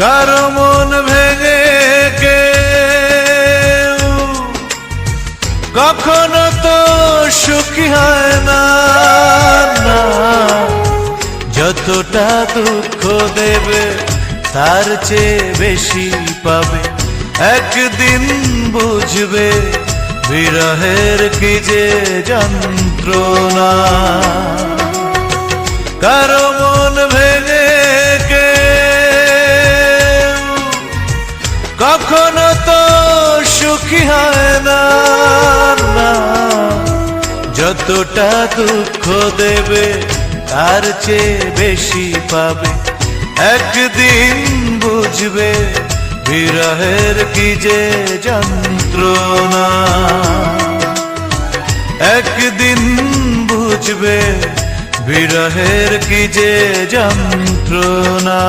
কারো মন ভেঙে কেউ কখনো তো সুখী হয় না, না। যতটা দুঃখ দেবে তার চেয়ে বেশি পাবে, একদিন বুঝবে বিরহের কি যে যন্ত্রণা। কারো মন ভেঙে কেউ কখনো তো সুখী হয় না, না। যতটা দুঃখ দেবে তার চেয়ে বেশি পাবে, একদিন বুঝবে বিরহের কি যে যন্ত্রণা। একদিন বুঝবে বিরহের কি যে যন্ত্রণা।